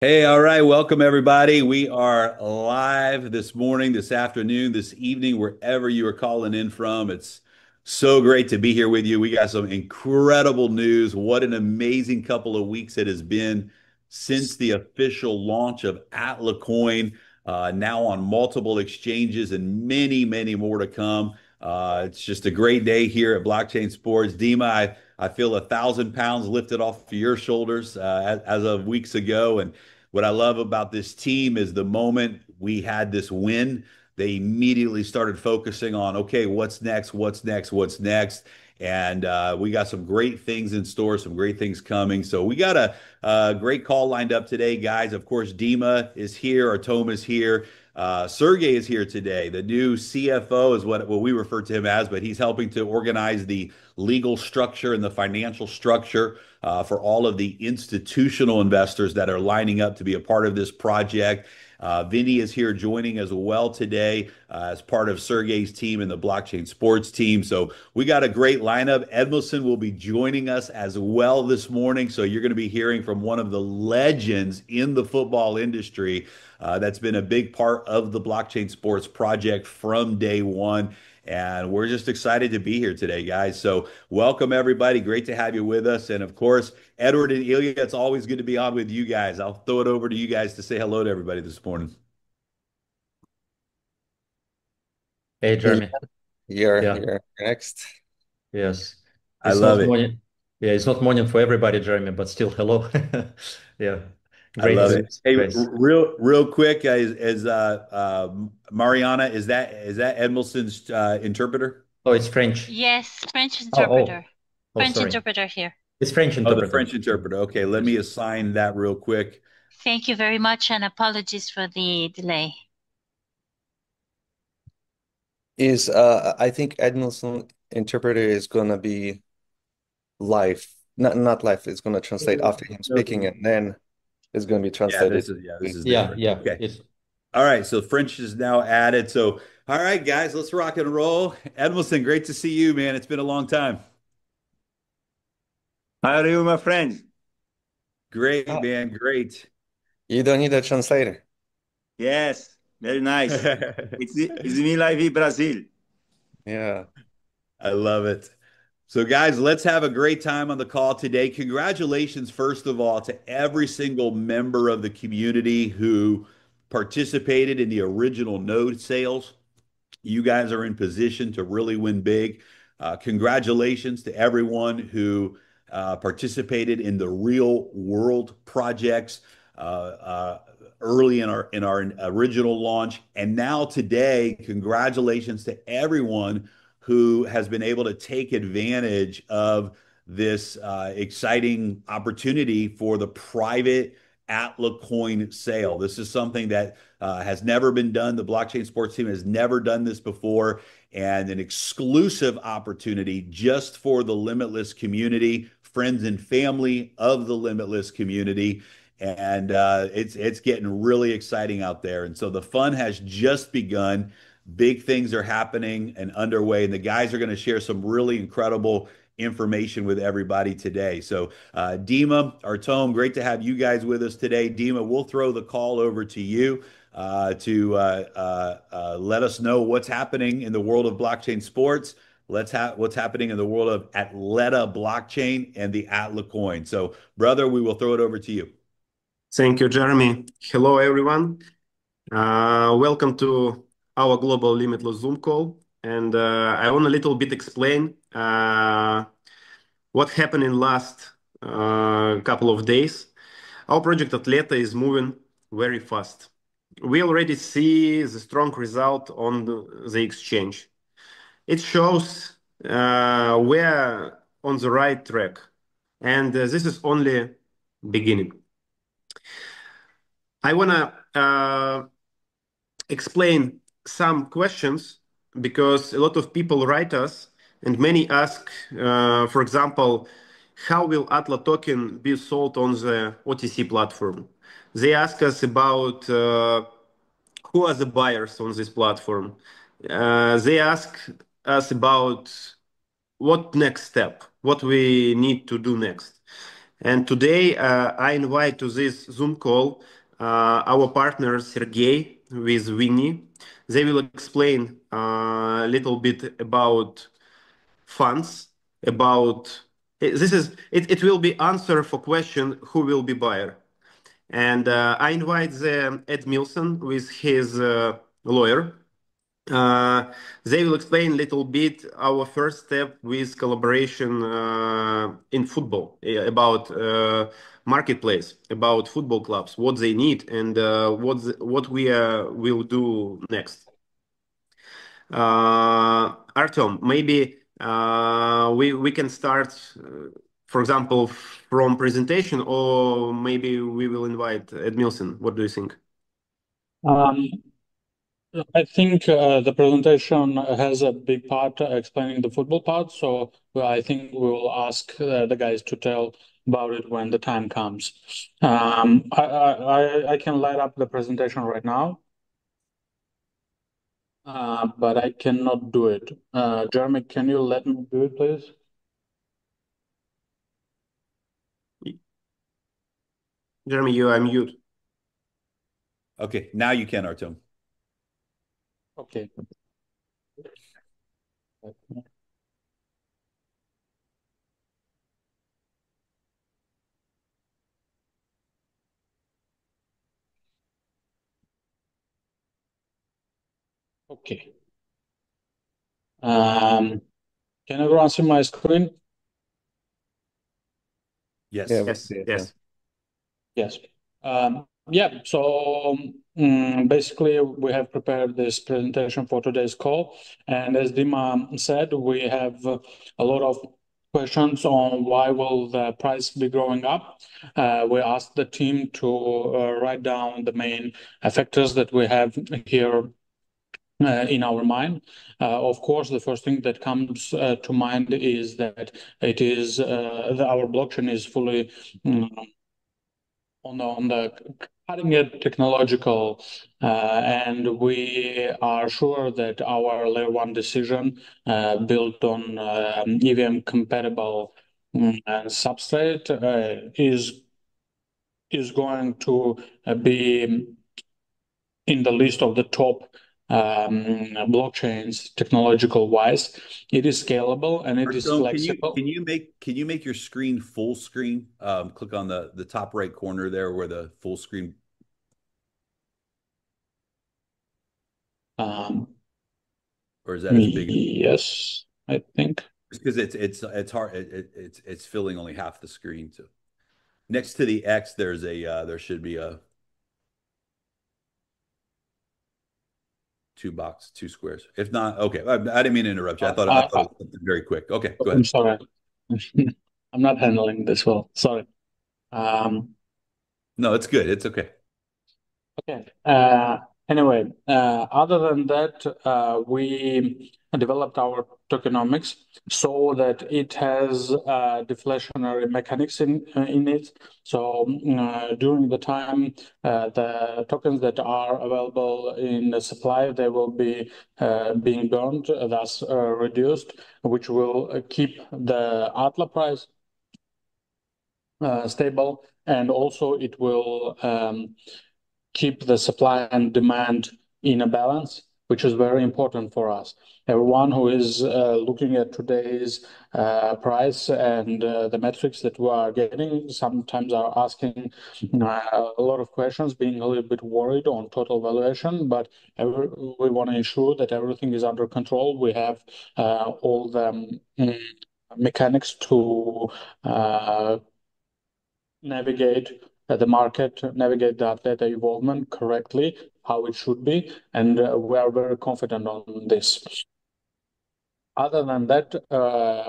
Hey, all right. Welcome, everybody. We are live this morning, this afternoon, this evening, wherever you are calling in from. It's so great to be here with you. We got some incredible news. What an amazing couple of weeks it has been since the official launch of ATLA coin, now on multiple exchanges and many, many more to come. It's just a great day here at Blockchain Sports. Dima, I feel 1,000 pounds lifted off of your shoulders as of weeks ago. And what I love about this team is the moment we had this win, they immediately started focusing on, okay, what's next? What's next? What's next? And we got some great things in store, some great things coming. So we got a great call lined up today, guys. Of course, Dima is here, Artom is here. Sergey is here today. The new CFO is what we refer to him as, but he's helping to organize the legal structure and the financial structure for all of the institutional investors that are lining up to be a part of this project. Vinny is here joining as well today as part of Sergey's team and the blockchain sports team. So we got a great lineup. Edmilson will be joining us as well this morning. So you're going to be hearing from one of the legends in the football industry that's been a big part of the blockchain sports project from day one. And we're just excited to be here today, guys. So welcome, everybody. Great to have you with us. And of course, Edward and Ilya, it's always good to be on with you guys. I'll throw it over to you guys to say hello to everybody this morning. Hey, Yeah, Jeremy. you're Yeah, you're next. yes. I It's love not it. morning. Yeah, it's not morning for everybody, Jeremy, but still hello. Yeah. I Great love it. news, Hey, guys. real quick, Mariana, is that Edmilson's interpreter? Oh, it's French. Yes, French Oh, oh, interpreter. oh, French sorry. interpreter here. It's French Oh, the interpreter. French interpreter. Okay, let Yes. me assign that real quick. Thank you very much and apologies for the delay. I think Edmilson interpreter is gonna be live. Not live, it's gonna translate after him speaking and then it's gonna be Yeah, translated. this is Yeah, different. yeah. Okay. It's All right, so French is now added. So, all right, guys, let's rock and roll. Edmilson, great to see you, man. It's been a long time. How are you, my friend? Great, Ah, man. Great. you don't need a translator. Yes, very nice. I It's me live Brazil. Yeah. love it. So, guys, let's have a great time on the call today. Congratulations, first of all, to every single member of the community who participated in the original node sales. You guys are in position to really win big. Congratulations to everyone who participated in the real world projects early in our original launch, and now today, congratulations to everyone who has been able to take advantage of this exciting opportunity for the private ATLA coin sale. This is something that has never been done. The blockchain sports team has never done this before, and an exclusive opportunity just for the Limitless community, friends and family of the Limitless community. And it's getting really exciting out there. And so the fun has just begun. Big things are happening and underway, and the guys are going to share some really incredible information with everybody today. So, Dima, Artom, great to have you guys with us today. Dima, we'll throw the call over to you to let us know what's happening in the world of blockchain sports. What's happening in the world of Atleta blockchain and the Atla coin. So, brother, we will throw it over to you. Thank you, Jeremy. Hello, everyone. Welcome to our global limitless Zoom call. And I want a little bit explain what happened in last couple of days. Our project Atleta is moving very fast. We already see the strong result on the exchange. It shows we're on the right track, and this is only beginning. I wanna explain some questions because a lot of people write us and many ask, for example, how will ATLA token be sold on the OTC platform? They ask us about who are the buyers on this platform. They ask us about what next step, what we need to do next. And today I invite to this Zoom call our partner Sergey with Winnie. They will explain a little bit about funds, about it will be answer for question who will be buyer. And I invite Ed Milson with his lawyer. They will explain a little bit our first step with collaboration in football, about marketplace, about football clubs, what they need, and what we will do next. Artem, maybe we can start, for example, from presentation, or maybe we will invite Ed Milson. What do you think? I think the presentation has a big part explaining the football part, so I think we will ask the guys to tell about it when the time comes. I can light up the presentation right now, but I cannot do it. Jeremy, can you let me do it, please? Jeremy, you are mute. Okay, now you can, Artem. Okay. Okay. Can everyone see my screen? Yes. Yeah, Yes, yeah. yes. Yes. Yeah, so basically we have prepared this presentation for today's call. And as Dima said, we have a lot of questions on why will the price be growing up. We asked the team to write down the main factors that we have here in our mind. Of course, the first thing that comes to mind is that it is our blockchain is fully on the cutting edge technological, and we are sure that our layer one decision built on EVM compatible substrate is going to be in the list of the top blockchains technological wise. It is scalable and it is Artem, flexible. can you make your screen full screen? Click on the top right corner there where the full screen. Or is that as big? Yes, I think. Because it's hard. It's filling only half the screen. So next to the X, there should be a two squares. If not, okay. I didn't mean to interrupt you. I thought it was something very quick. Okay, go ahead. I'm sorry. I'm not handling this well. Sorry. No, it's good. It's okay. Okay. Anyway, other than that, we developed our tokenomics so that it has deflationary mechanics in it. So during the time, the tokens that are available in the supply, they will be being burned, thus reduced, which will keep the ATLA price stable, and also it will keep the supply and demand in a balance, which is very important for us. Everyone who is looking at today's price and the metrics that we are getting sometimes are asking a lot of questions, being a little bit worried on total valuation, but we want to ensure that everything is under control. We have all the mechanics to navigate the market, navigate the data involvement correctly, how it should be, and we are very confident on this. Other than that,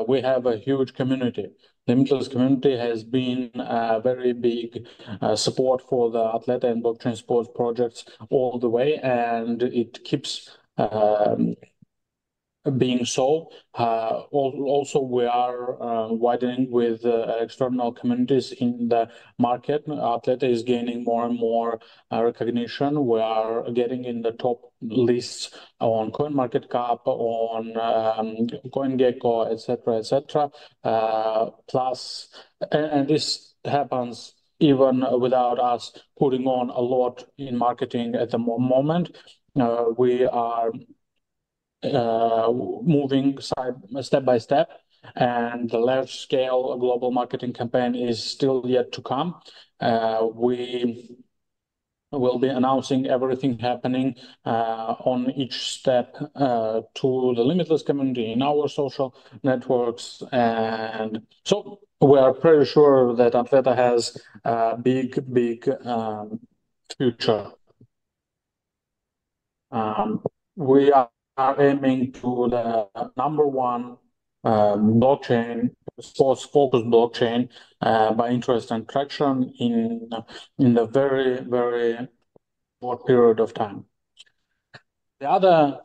we have a huge community. The Limitless community has been a very big support for the ATLA and blockchain sports projects all the way, and it keeps being so. Also, we are widening with external communities in the market. ATLA is gaining more and more recognition. We are getting in the top lists on CoinMarketCap, on CoinGecko, etc., etc. Plus, and this happens even without us putting on a lot in marketing at the moment. We are moving step by step, and the large-scale global marketing campaign is still yet to come. We will be announcing everything happening on each step to the Limitless community in our social networks. And so we are pretty sure that ATLA has a big future. We are aiming to the #1 blockchain, sports-focused blockchain by interest and traction in the very short period of time. The other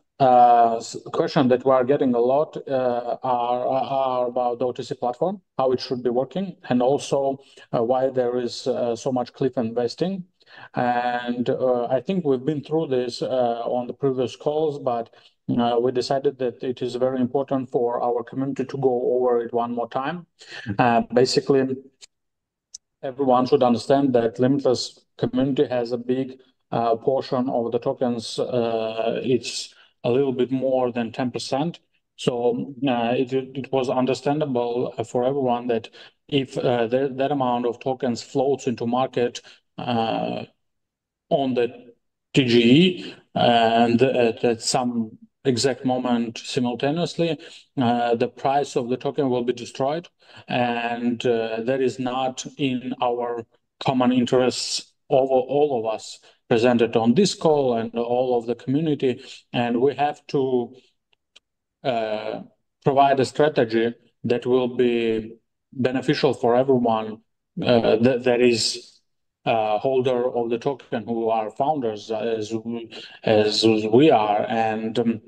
question that we are getting a lot are about the OTC platform, how it should be working, and also why there is so much cliff investing. And I think we've been through this on the previous calls, but we decided that it is very important for our community to go over it one more time. Basically, everyone should understand that Limitless community has a big portion of the tokens. It's a little bit more than 10%. So it was understandable for everyone that if that amount of tokens floats into market on the TGE and at some exact moment simultaneously, the price of the token will be destroyed, and that is not in our common interests of all of us presented on this call and all of the community. And we have to provide a strategy that will be beneficial for everyone that is holder of the token, who are founders as we are. And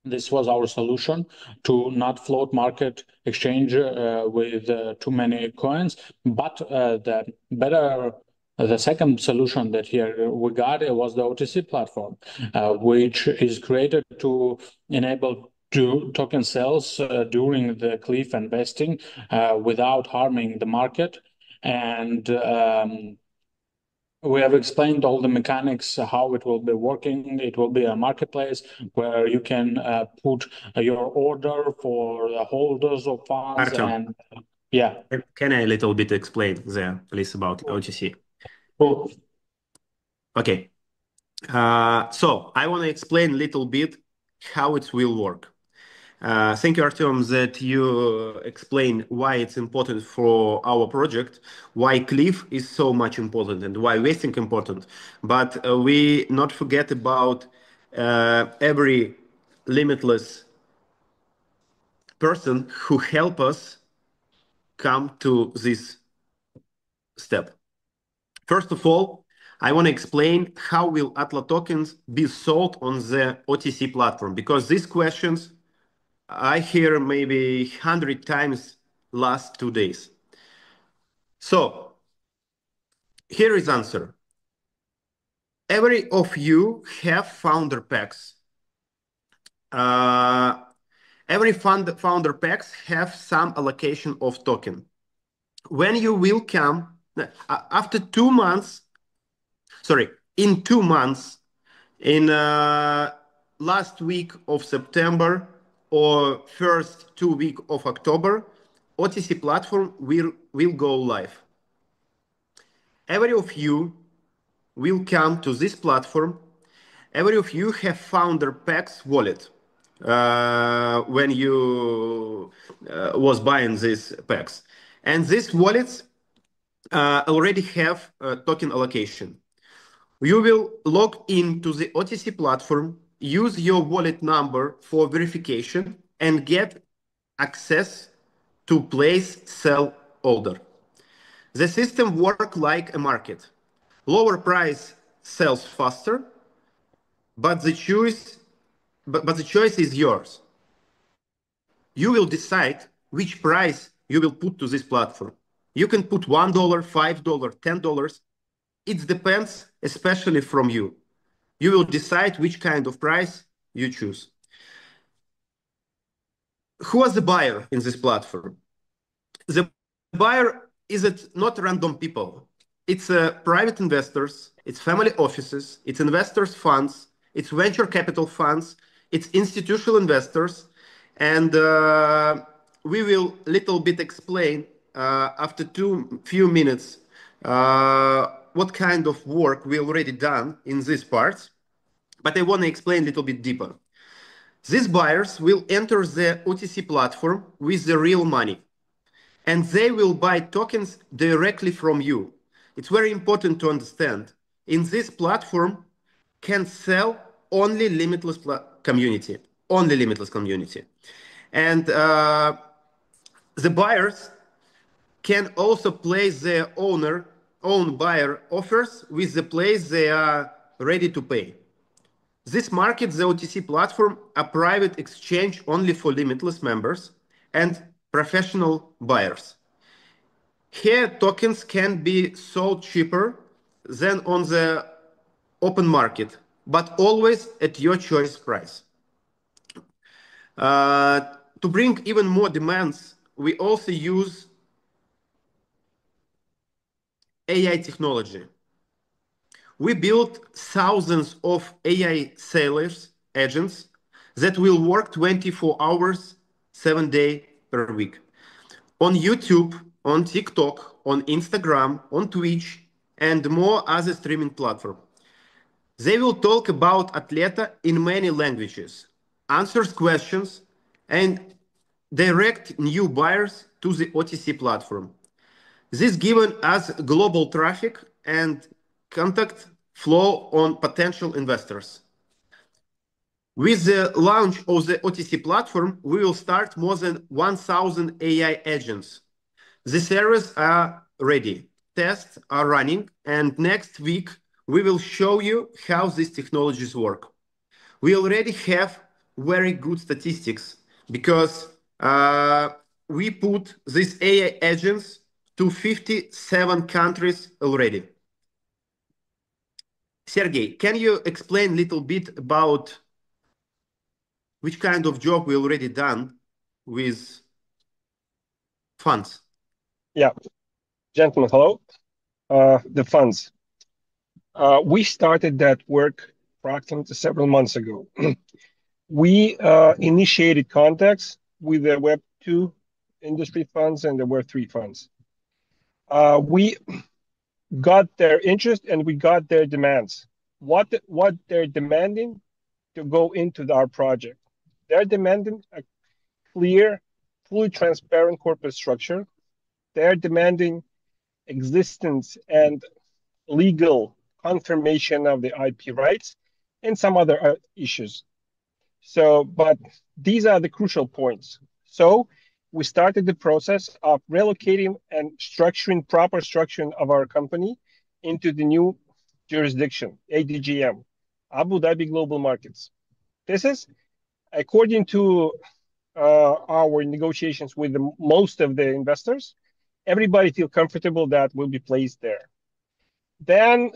this was our solution, to not float market exchange with too many coins. But the second solution that here we got, it was the OTC platform, which is created to enable token sales during the cliff investing without harming the market. And we have explained all the mechanics, how it will be working. It will be a marketplace where you can put your order for the holders of funds. Artem, and yeah. Can I a little bit explain there, please, about OTC? Cool. Okay. So I want to explain a little bit how it will work. Thank you, Artem, that you explain why it's important for our project, why cliff is so much important, and why vesting important. But we not forget about every limitless person who help us come to this step. First of all, I want to explain how will ATLA tokens be sold on the OTC platform, because these questions I hear maybe 100 times last 2 days. So here is answer. Every of you have founder packs. Every founder packs have some allocation of token. When you will come after 2 months, sorry, in 2 months, in last week of September or first 2 weeks of October, OTC platform will go live. Every of you will come to this platform. Every of you have founder packs wallet when you was buying these packs. And these wallets already have token allocation. You will log into the OTC platform, use your wallet number for verification, and get access to place sell order. The system works like a market. Lower price sells faster, but the choice is yours. You will decide which price you will put to this platform. You can put $1, $5, $10. It depends, especially from you. You will decide which kind of price you choose. Who is the buyer in this platform? The buyer is it not random people? It's private investors, it's family offices, it's investors funds, it's venture capital funds, it's institutional investors, and we will little bit explain after few minutes what kind of work we already done in these parts. But I want to explain a little bit deeper. These buyers will enter the OTC platform with the real money, and they will buy tokens directly from you. It's very important to understand. In this platform, can sell only limitless community, only limitless community, and the buyers can also place their own buyer offers with the place they are ready to pay. This market, the OTC platform, a private exchange only for limitless members and professional buyers. Here, tokens can be sold cheaper than on the open market, but always at your choice price. To bring even more demands, we also use AI technology. We built thousands of AI sellers, agents that will work 24 hours, 7 days per week. On YouTube, on TikTok, on Instagram, on Twitch, and more other streaming platforms. They will talk about Atleta in many languages, answers questions, and direct new buyers to the OTC platform. This given us global traffic and contact flow on potential investors. With the launch of the OTC platform, we will start more than 1,000 AI agents. The servers are ready, tests are running, and next week we will show you how these technologies work. We already have very good statistics because we put these AI agents to 57 countries already. Sergey, can you explain a little bit about which kind of job we already done with funds? Yeah, gentlemen, hello. The funds. We started that work approximately several months ago. We initiated contacts with the Web 2 industry funds and the Web 3 funds. We got their interest and we got their demands. What they're demanding to go into our project. They're demanding a clear, fully transparent corporate structure. They're demanding existence and legal confirmation of the IP rights and some other issues. But these are the crucial points. So we started the process of relocating and structuring, proper structuring of our company into the new jurisdiction, ADGM, Abu Dhabi Global Markets. This is according to our negotiations with most of the investors. Everybody feel comfortable that will be placed there. Then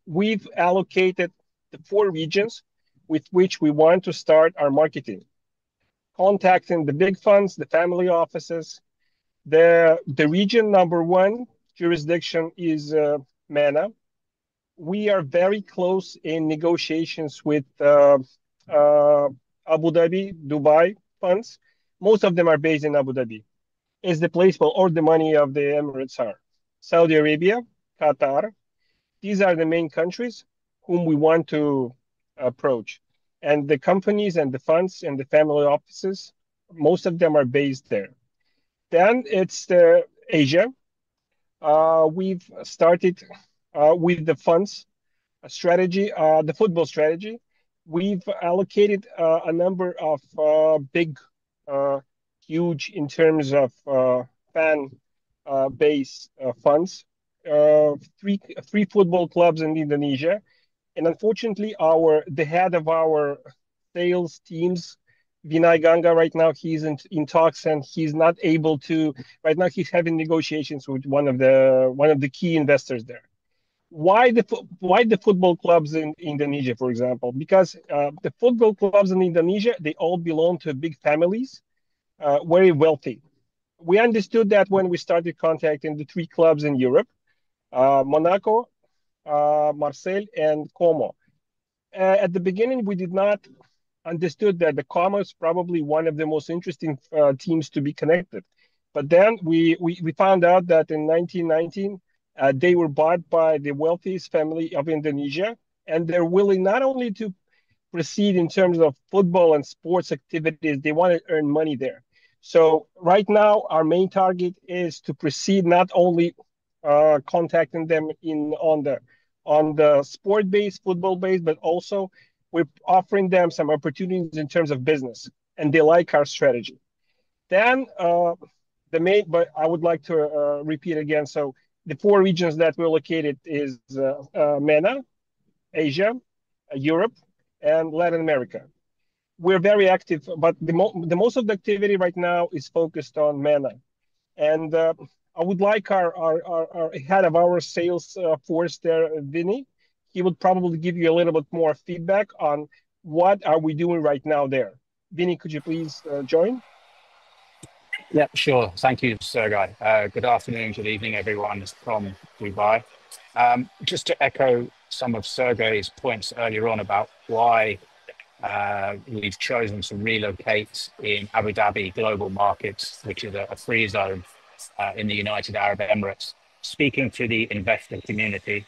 we've allocated the 4 regions with which we want to start our marketing, contacting the big funds, the family offices. The region number 1 jurisdiction is MENA. We are very close in negotiations with Abu Dhabi, Dubai funds. Most of them are based in Abu Dhabi. Is the place where all the money of the Emirates are. Saudi Arabia, Qatar. These are the main countries whom we want to approach. And the companies and the funds and the family offices, most of them are based there. Then it's Asia. We've started with the funds strategy, the football strategy. We've allocated a number of big, huge in terms of fan base funds, 3 football clubs in Indonesia. And unfortunately, the head of our sales teams, Vinay Ganga, right now he's in talks and he's not able to. Right now, he's having negotiations with one of the key investors there. Why the football clubs in Indonesia, for example? Because the football clubs in Indonesia, they all belong to big families, very wealthy. we understood that when we started contacting the 3 clubs in Europe, Monaco, Marseille, and Como. At the beginning, we did not understood that the Como is probably one of the most interesting teams to be connected. But then we found out that in 1919, they were bought by the wealthiest family of Indonesia, and they're willing not only to proceed in terms of football and sports activities, they want to earn money there. So right now, our main target is to proceed not only contacting them on the sport base, football base, but also we're offering them some opportunities in terms of business, and they like our strategy. Then but I would like to repeat again. So the 4 regions that we're located is MENA, Asia, Europe, and Latin America. We're very active, but the most of the activity right now is focused on MENA. And I would like our head of our sales force there, Vinny. He would probably give you a little bit more feedback on what are we doing right now there. Vinny, could you please join? Yeah, sure. Thank you, Sergey. Good afternoon, good evening, everyone from Dubai. Just to echo some of Sergey's points earlier on about why we've chosen to relocate in Abu Dhabi global markets, which is a free zone in the United Arab Emirates, speaking to the investor community.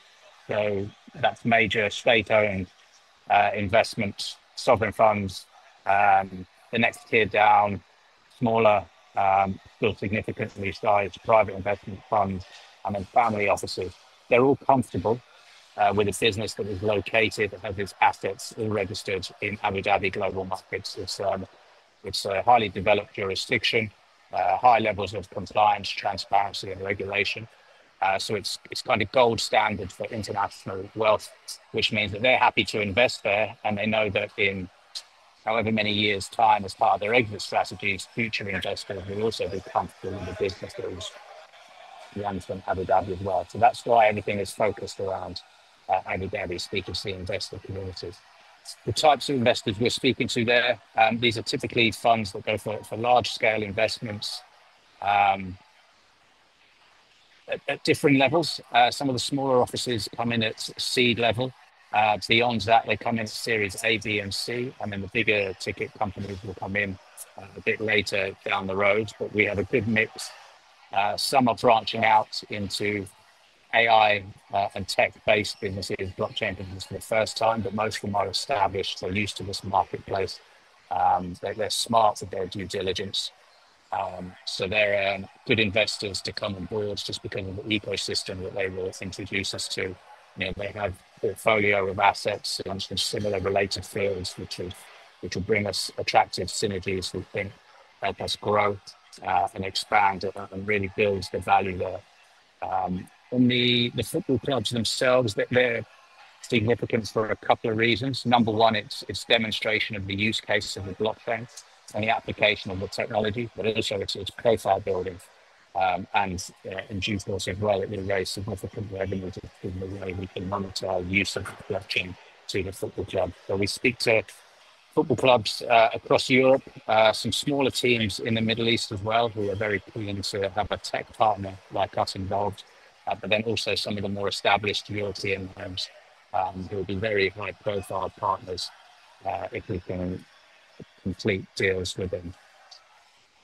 So that's major state-owned investments, sovereign funds, the next tier down, smaller, still significantly sized private investment funds, and then family offices. They're all comfortable with a business that is located and has its assets all registered in Abu Dhabi global markets. It's a highly developed jurisdiction, high levels of compliance, transparency, and regulation. So it's kind of gold standard for international wealth, which means that they're happy to invest there, and they know that in however many years' time, as part of their exit strategies, future investors will also be comfortable with the business that is run from Abu Dhabi as well. So that's why everything is focused around Abu Dhabi, speaking to the investor communities. The types of investors we're speaking to there, these are typically funds that go for large-scale investments at different levels. Some of the smaller offices come in at seed level. Beyond that, they come in series A, B, and C, and then the bigger ticket companies will come in a bit later down the road. But we have a good mix. Some are branching out into AI and tech-based businesses, blockchain businesses for the first time, but most of them are established. They're used to this marketplace. They're smart with their due diligence. So they're good investors to come on board just because of the ecosystem that they will introduce us to. You know, they have a portfolio of assets in similar related fields, which will bring us attractive synergies, we think, help us grow and expand and really build the value there. And the football clubs themselves, they're significant for a couple of reasons. Number one, it's demonstration of the use case of the blockchain and the application of the technology, but also it's profile building. And in due course as well, it will raise significant revenue in the way we can monitor our use of blockchain to the football club. So we speak to football clubs across Europe, some smaller teams in the Middle East as well, who are very keen to have a tech partner like us involved, but then also some of the more established European firms who will be very high profile partners if we can complete deals with them.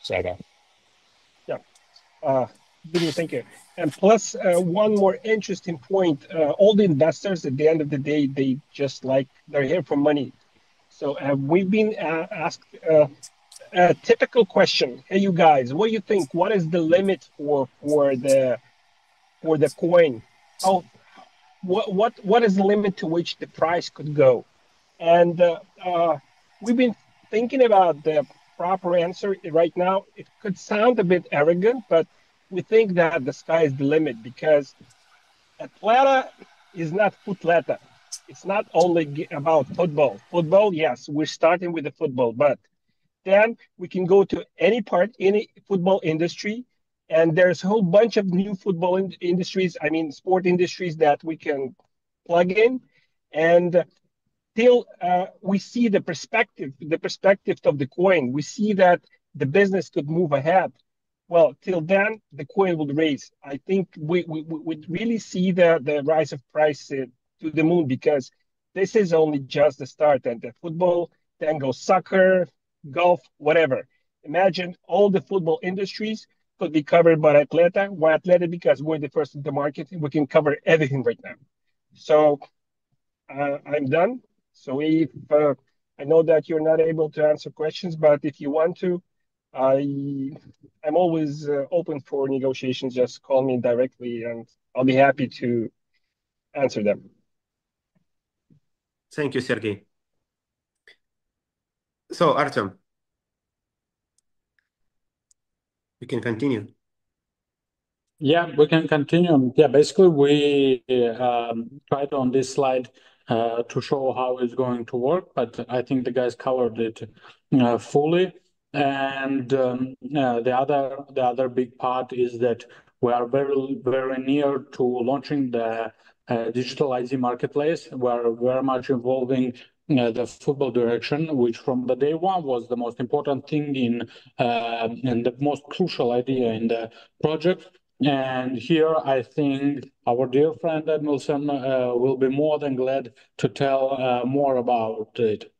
So Vinny, thank you. And plus, one more interesting point, all the investors at the end of the day, they're here for money. So we've been asked a typical question. Hey, you guys, what do you think? What is the limit for the coin? What is the limit to which the price could go? And we've been thinking about the proper answer right now. It could sound a bit arrogant, but we think that the sky is the limit because ATLA is not footleta. It's not only about football. Football, yes, we're starting with the football, but then we can go to any football industry, and there's a whole bunch of new football industries, sport industries that we can plug in. And till we see the perspective of the coin, we see that the business could move ahead. well, till then, the coin will raise. I think we really see the rise of price to the moon, because this is only just the start. And the football, then goes soccer, golf, whatever. Imagine all the football industries could be covered by Atleta. Why Atleta? Because we're the first in the market and we can cover everything right now. So I'm done. So if I know that you're not able to answer questions, but if you want to, I'm always open for negotiations. Just call me directly, and I'll be happy to answer them. Thank you, Sergey. So, Artem, you can continue. Yeah, we can continue. Yeah, basically we tried on this slide to show how it's going to work, but I think the guys covered it fully. And the other big part is that we are very near to launching the digital ID marketplace. We are very much involving the football direction, which from the day one was the most important thing in and the most crucial idea in the project. And here I think our dear friend Edmilson will be more than glad to tell more about it.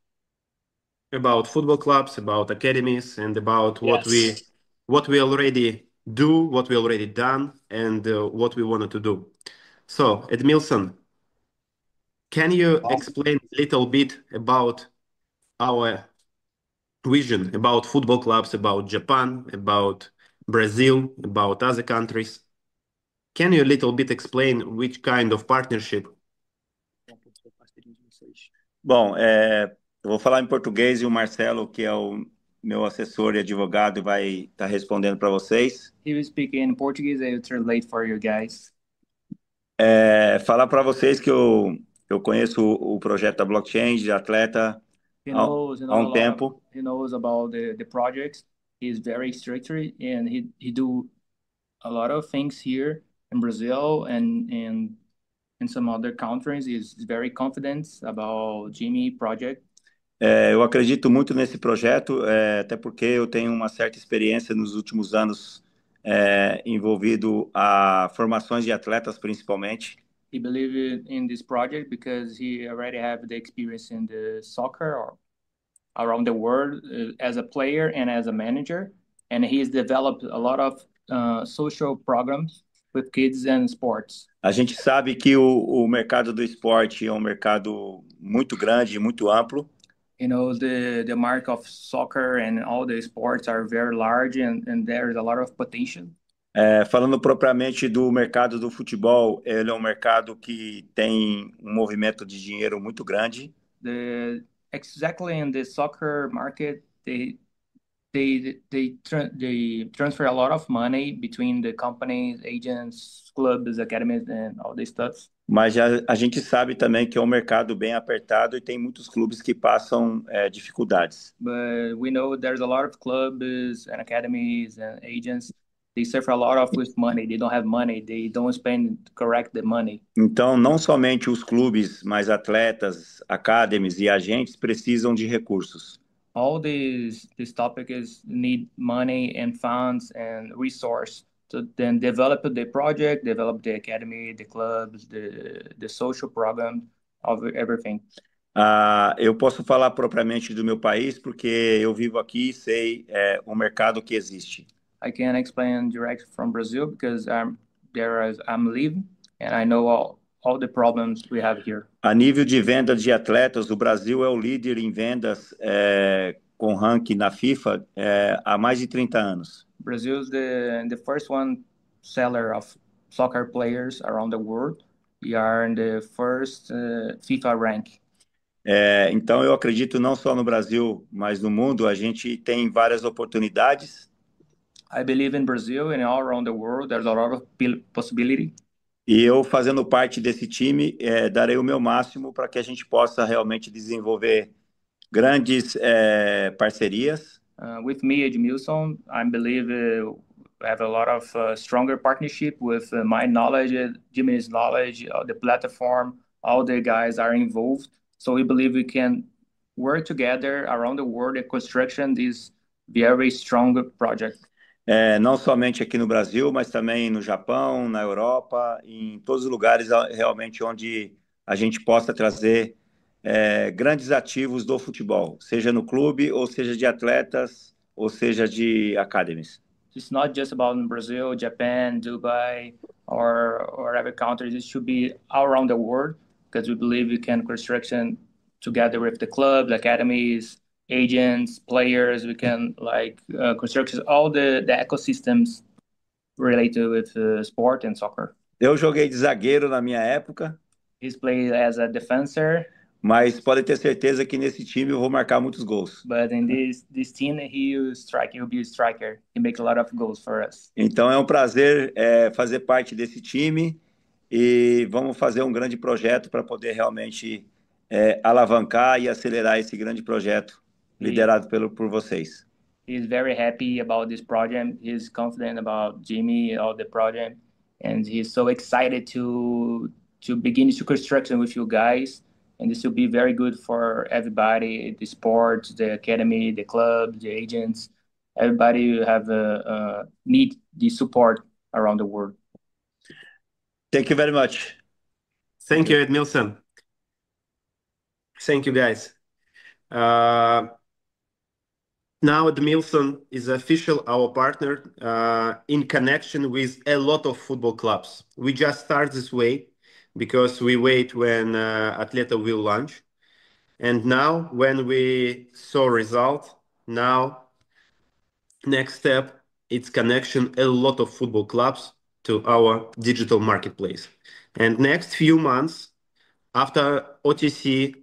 About football clubs, about academies, and about Yes. what we already do, what we already done, and what we wanted to do. So, Edmilson, can you explain a little bit about our vision about football clubs, about Japan, about Brazil, about other countries? Can you a little bit explain which kind of partnership? Bom, eu vou falar em português e o Marcelo, que é o meu assessor e advogado, vai estar respondendo para vocês. He will speak in Portuguese. I will translate for you guys. Falar para vocês que eu conheço o projeto da blockchain de Atleta há um tempo. He knows about the projects. He's very strict, and he do a lot of things here in Brazil and in some other countries. He's very confident about Jimmy project. Eu acredito muito nesse projeto, até porque eu tenho uma certa experiência nos últimos anos envolvido a formações de atletas, principalmente. He believes in this project because he already have the experience in the soccer or around the world as a player and as a manager, and he's developed a lot of social programs with kids and sports. A gente sabe que o mercado do esporte é um mercado muito grande, muito amplo. You know, the market of soccer and all the sports are very large, and there's a lot of potential. Falando propriamente do mercado do futebol, ele é um mercado que tem um movimento de dinheiro muito grande. Exactly in the soccer market, they transfer a lot of money between the companies, agents, clubs, academies, and all this stuff. Mas a gente sabe também que é um mercado bem apertado e tem muitos clubes que passam dificuldades. But we know there's a lot of clubs and academies and agents. They suffer a lot of with money. They don't have money. They don't spend correct the money. Então, não somente os clubes, mas atletas, academies e agentes precisam de recursos. All these topics need money and funds and resource to then develop the project, develop the academy, the clubs, the social program, of everything. Eu posso falar propriamente do meu país porque eu vivo aqui e sei o mercado que existe. I can explain direct from Brazil because I'm living and I know all the problems we have here. A nível de venda de atletas, o Brasil é o líder em vendas com ranking na FIFA há mais de 30 anos. Brazil is the first one seller of soccer players around the world. We are in the first FIFA rank. Então eu acredito não só no Brasil, mas no mundo a gente tem várias oportunidades. I believe in Brazil and all around the world there's a lot of possibility. E eu, fazendo parte desse time, darei o meu máximo para que a gente possa realmente desenvolver grandes parcerias. With me, Edmilson, I believe we have a lot of stronger partnership with my knowledge, Jimmy's knowledge, the platform, all the guys are involved. So we believe we can work together around the world and construction this very strong project. não somente aqui no Brasil, mas também no Japão, na Europa, em todos os lugares realmente onde a gente possa trazer grandes ativos do futebol, seja no clube, ou seja de atletas, ou seja de academies. It's not just about in Brazil, Japan, Dubai, or every country. It should be all around the world because we believe we can construction together with the clubs, academies, agents, players. We can construct all the ecosystems related with sport and soccer. Eu joguei de zagueiro na minha época. He's played as a defender. Mas pode ter certeza que nesse time eu vou marcar muitos gols. But in this team, he'll be a striker. He makes a lot of goals for us. Então é um prazer fazer parte desse time e vamos fazer um grande projeto para poder realmente alavancar e acelerar esse grande projeto liderado por vocês. He's very happy about this project. He's confident about Jimmy, all the project, and he's so excited to begin this construction with you guys. And this will be very good for everybody, the sports, the academy, the club, the agents. Everybody have need the support around the world. Thank you very much. Thank you, Edmilson. Thank you, guys. Now Edmilson is official our partner in connection with a lot of football clubs. We just start this way because we wait when Atleta will launch. And now when we saw result, now next step, it's connection a lot of football clubs to our digital marketplace. And next few months after OTC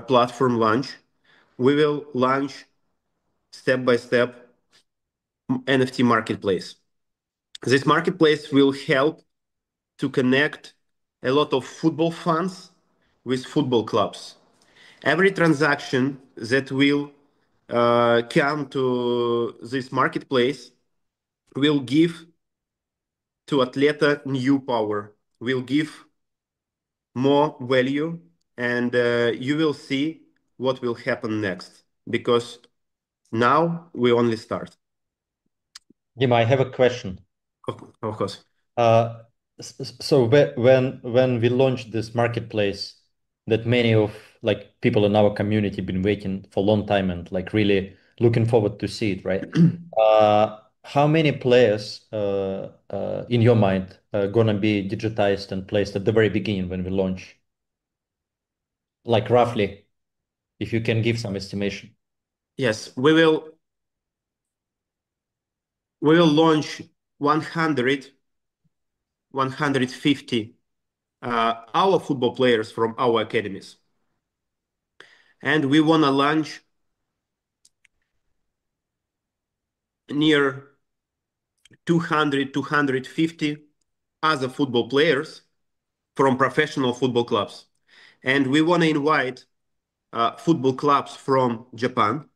platform launch, we will launch step by step NFT marketplace. This marketplace will help to connect a lot of football fans with football clubs. Every transaction that will come to this marketplace will give to Atleta new power, will give more value, and you will see what will happen next, because now we only start. Dima, I have a question. Of course. So when we launched this marketplace that many of people in our community been waiting for a long time and really looking forward to see it, right? How many players in your mind are gonna be digitized and placed at the very beginning when we launch? Like roughly, if you can give some estimation. Yes, we will launch 100, 150 our football players from our academies. And we want to launch near 200, 250 other football players from professional football clubs. And we want to invite football clubs from Japan.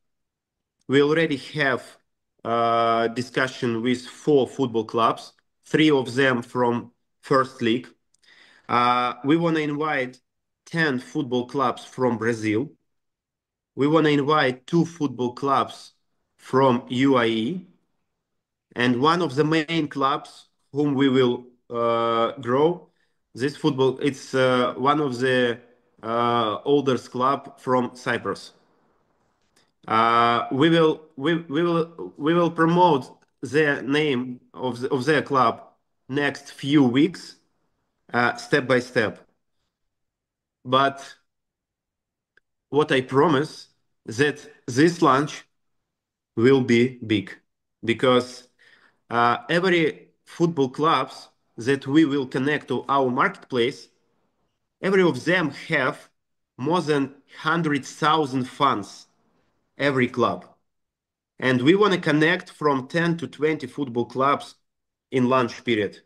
We already have discussion with 4 football clubs, 3 of them from first league. We want to invite 10 football clubs from Brazil. We want to invite 2 football clubs from UAE. And one of the main clubs whom we will grow, this football, it's one of the oldest club from Cyprus. We will promote the name of their club next few weeks, step by step. But what I promise that this launch will be big, because every football clubs that we will connect to our marketplace, every of them have more than 100,000 fans, every club. And we want to connect from 10 to 20 football clubs in launch period.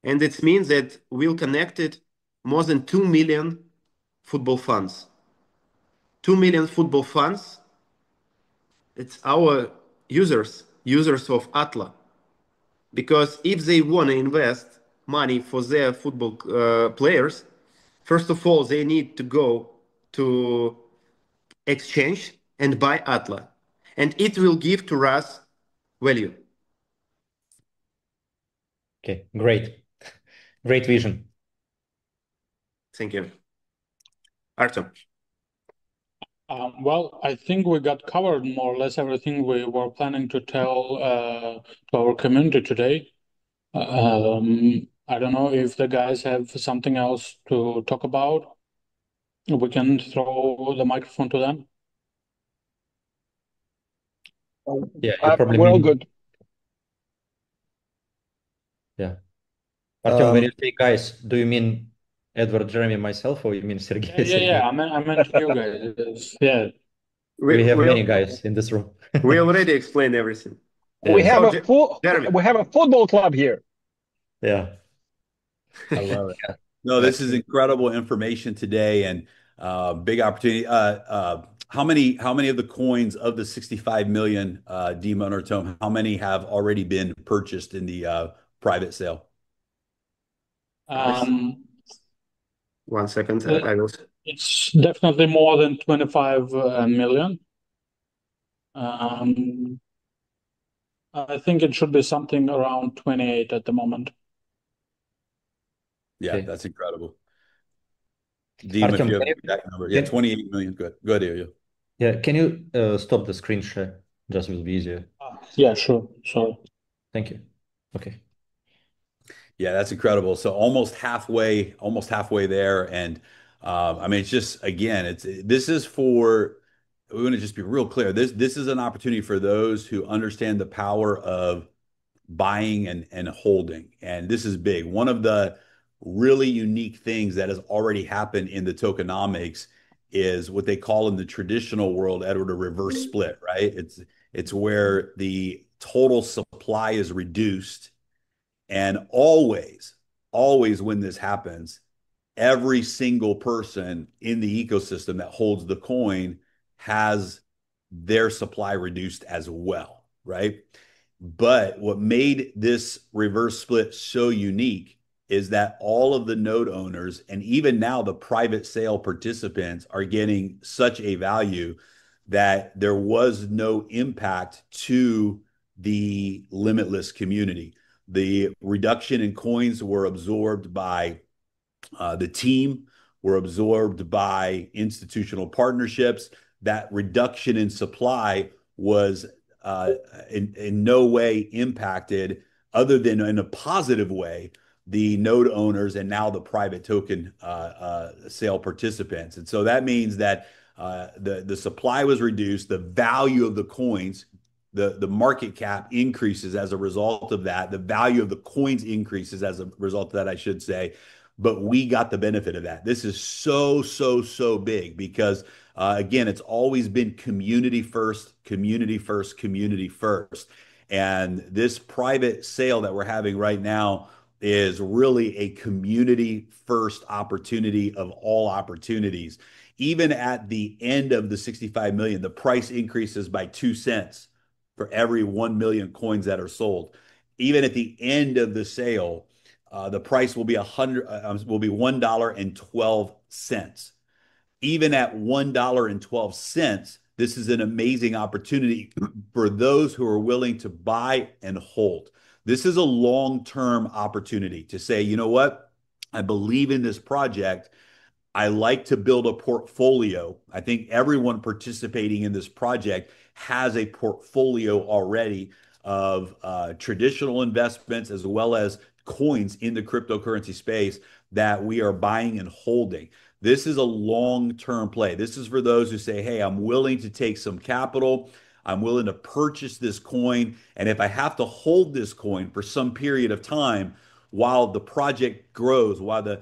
And it means that we'll connected more than 2 million football fans. 2 million football fans, it's our users of ATLA. Because if they want to invest money for their football players, first of all, they need to go to exchange and buy ATLA. And it will give to us value. Okay, great. Great vision. Thank you. Artem. Well, I think we got covered more or less everything we were planning to tell to our community today. I don't know if the guys have something else to talk about. We can throw the microphone to them. Yeah, you probably we're all mean, good. yeah. Artem, when you say guys, do you mean Edward, Jeremy, myself, or you mean Sergey? Yeah. I meant you guys. Yeah. We have many guys in this room. We already explained everything. We Yeah. have Jeremy. we have a football club here. Yeah. I love it. Yeah. No, this is incredible information today and big opportunity. How many of the coins of the 65 million demonetome, how many have already been purchased in the private sale? One second, I will. It's definitely more than 25 million. I think it should be something around 28 at the moment. Yeah, Okay. that's incredible. Deem, if Artem, you have can the you- exact number. Yeah, 28 million. Good. Good, Ilya. Yeah, can you stop the screen share? Just will be easier. Yeah, sure. Sorry. Thank you. Okay. Yeah, that's incredible. So almost halfway there. And I mean, it's just again, this is for we want to just be real clear. This is an opportunity for those who understand the power of buying and holding. And this is big. One of the really unique things that has already happened in the tokenomics is what they call in the traditional world, Edward, a reverse split, right? It's where the total supply is reduced. And always when this happens, every single person in the ecosystem that holds the coin has their supply reduced as well, right? But what made this reverse split so unique is that all of the node owners and even now the private sale participants are getting such a value that there was no impact to the limitless community. The reduction in coins were absorbed by the team, were absorbed by institutional partnerships. That reduction in supply was in no way impacted, other than in a positive way, the node owners and now the private token sale participants. And so that means that the supply was reduced, the value of the coins, the market cap increases as a result of that. The value of the coins increases as a result of that, I should say. But we got the benefit of that. This is so big because, again, it's always been community first, community first, community first. And this private sale that we're having right now is really a community first opportunity of all opportunities. Even at the end of the 65 million, the price increases by 2 cents for every 1 million coins that are sold. Even at the end of the sale, the price will be $1.12. Even at $1.12, this is an amazing opportunity for those who are willing to buy and hold. This is a long-term opportunity to say, you know what? I believe in this project. I like to build a portfolio. I think everyone participating in this project has a portfolio already of traditional investments as well as coins in the cryptocurrency space that we are buying and holding. This is a long-term play. This is for those who say, hey, I'm willing to take some capital. I'm willing to purchase this coin. And if I have to hold this coin for some period of time, while the project grows, while the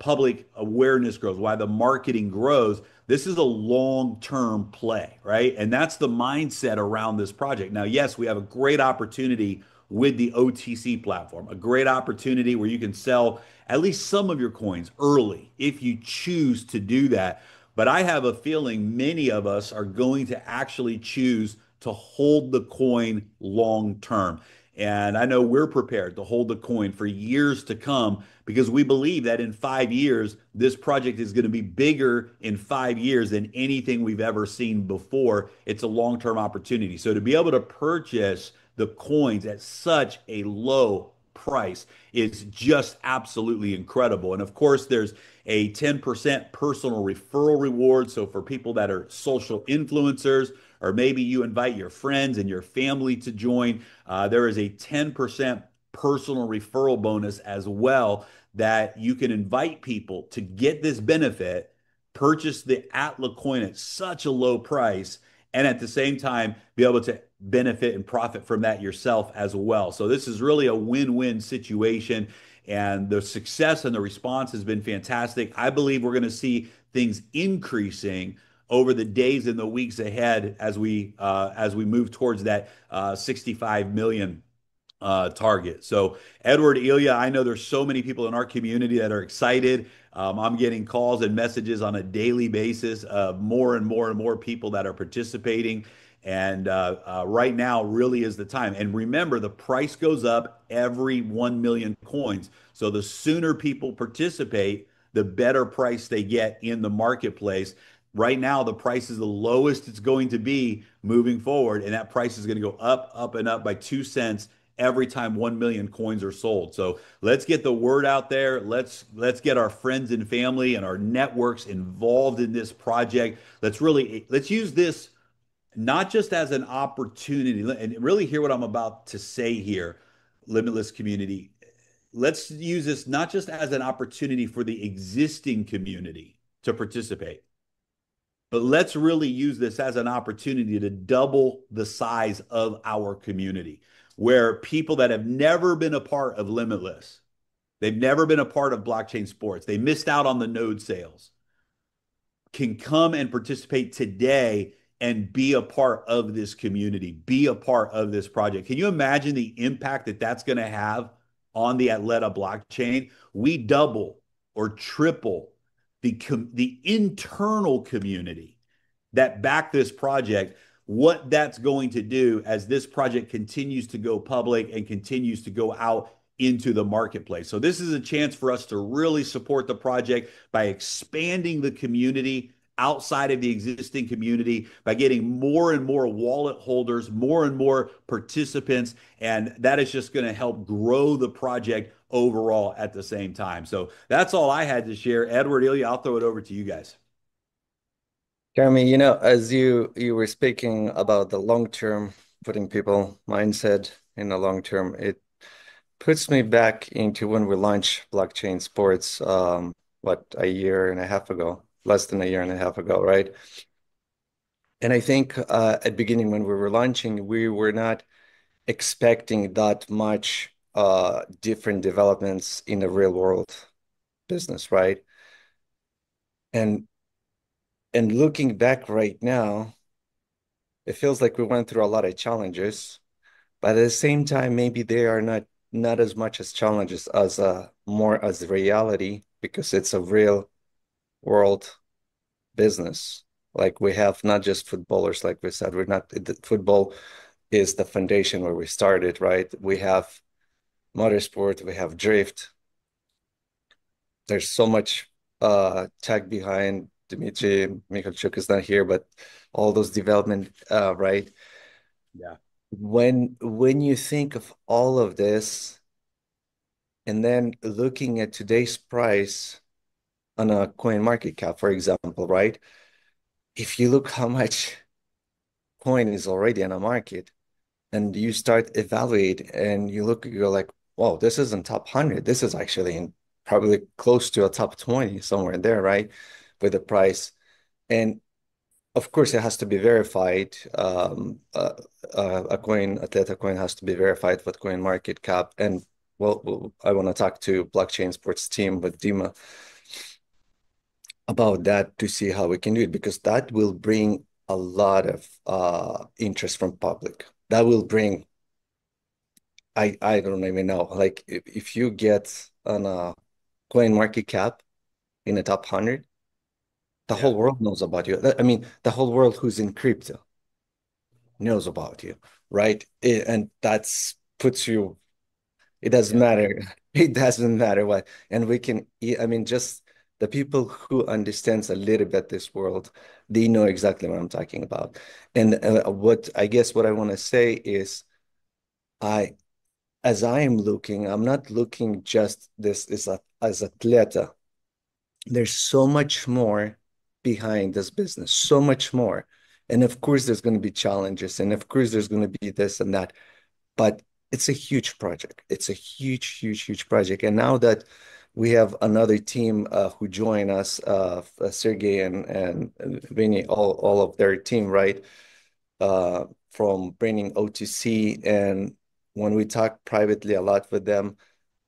public awareness grows, while the marketing grows, this is a long-term play, right? And that's the mindset around this project. Now, yes, we have a great opportunity with the OTC platform, a great opportunity where you can sell at least some of your coins early if you choose to do that. But I have a feeling many of us are going to actually choose to hold the coin long term. And I know we're prepared to hold the coin for years to come because we believe that in 5 years, this project is going to be bigger in 5 years than anything we've ever seen before. It's a long-term opportunity. So to be able to purchase the coins at such a low price is just absolutely incredible. And of course, there's a 10% personal referral reward. So for people that are social influencers, or maybe you invite your friends and your family to join, there is a 10% personal referral bonus as well that you can invite people to get this benefit, purchase the ATLA coin at such a low price, and at the same time be able to benefit and profit from that yourself as well. So this is really a win-win situation, and the success and the response has been fantastic. I believe we're going to see things increasing over the days and the weeks ahead as we move towards that 65 million target. So Edward, Ilya, I know there's so many people in our community that are excited. I'm getting calls and messages on a daily basis of more and more and more people that are participating. And right now really is the time. And remember, the price goes up every 1 million coins. So the sooner people participate, the better price they get in the marketplace. Right now, the price is the lowest it's going to be moving forward. And that price is going to go up, up, and up by 2 cents every time 1 million coins are sold. So let's get the word out there. Let's get our friends and family and our networks involved in this project. Let's use this not just as an opportunity, and really hear what I'm about to say here, Limitless community. Let's use this not just as an opportunity for the existing community to participate, but let's really use this as an opportunity to double the size of our community, where people that have never been a part of Limitless, they've never been a part of blockchain sports, they missed out on the node sales, can come and participate today and be a part of this community, be a part of this project. Can you imagine the impact that that's going to have on the ATLA blockchain? We double or triple the internal community that back this project, what that's going to do as this project continues to go public and continues to go out into the marketplace. So this is a chance for us to really support the project by expanding the community outside of the existing community, by getting more and more wallet holders, more and more participants, and that is just going to help grow the project overall at the same time. So that's all I had to share. Edward, Ilya, I'll throw it over to you guys. Jeremy, as you were speaking about the long term, putting people mindset in the long term, it puts me back into when we launched blockchain sports, a year and a half ago, less than a year and a half ago, right? And I think at the beginning when we were launching, we were not expecting that much different developments in the real world business, right? And looking back right now, it feels like we went through a lot of challenges, but at the same time, maybe they are not as much as challenges as more as reality, because it's a real world business. Like we have not just footballers, like we said, football is the foundation where we started, right? We have motorsport, we have drift. There's so much tech behind. Dmitry Mikhalchuk is not here, but all those development, right? Yeah. When you think of all of this, and then looking at today's price on a coin market cap, for example, right? If you look how much coin is already on a market, and you start evaluate and you're like, whoa, this isn't top 100. This is actually probably close to a top 20, somewhere in there, right? With the price. And of course, it has to be verified. A Theta coin has to be verified with coin market cap. And I want to talk to blockchain sports team with Dima about that to see how we can do it, because that will bring a lot of interest from public. That will bring, I don't even know, like if you get on a coin market cap in the top 100, the whole world knows about you. I mean, the whole world who's in crypto knows about you, right? And that's puts you, it doesn't matter. It doesn't matter what. And we can, I mean, just the people who understands a little bit this world, they know exactly what I'm talking about. And what I want to say is, as I am looking, I'm not looking just this as Atleta. There's so much more behind this business, so much more. And of course, there's going to be challenges, and of course, there's going to be this and that. But it's a huge project. It's a huge, huge, huge project. And now that we have another team who join us, Sergey and Vinny, all of their team, right? From bringing OTC. And when we talk privately a lot with them,